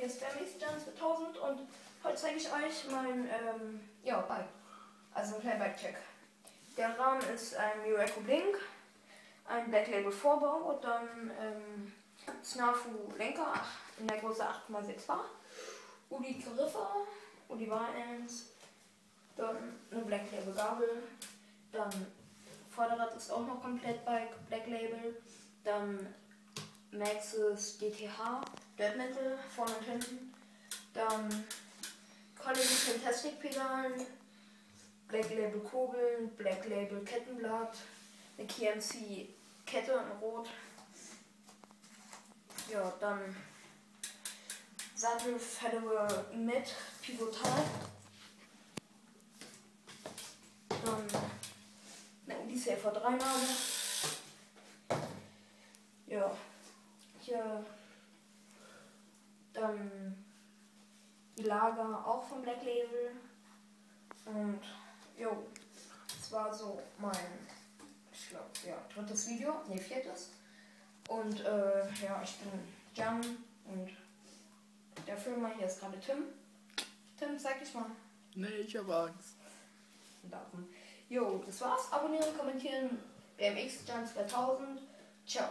hier ist BMX Jans 2000 und heute zeige ich euch mein Bike. Also ein kleiner Bike-Check. Der Rahmen ist ein Miracle Blink, ein Black Label Vorbau und dann Snafu Lenker in der Größe 8,6 Bar, Uli Griffe, Uli Bar-Ends, dann eine Black Label Gabel, dann Vorderrad ist auch noch komplett Black Label, dann Maxxis DTH, Dirt Metal, vorne und hinten, dann Colin Fantastic Pedalen, Black Label Kurbeln, Black Label Kettenblatt, eine KMC Kette in Rot, ja, dann Sattel Federer mit Pivotal, dann eine Odyssey V3 Nase, ja, hier dann die Lager auch vom Black Label und jo, das war so mein, ich glaube, ja, drittes Video, ne, viertes und ja, ich bin Jan und der Filmer hier ist gerade Tim. Tim, sag ich mal. Nee, ich habe Angst. Jo, das war's. Abonnieren, kommentieren. BMX Jan 2000. Ciao.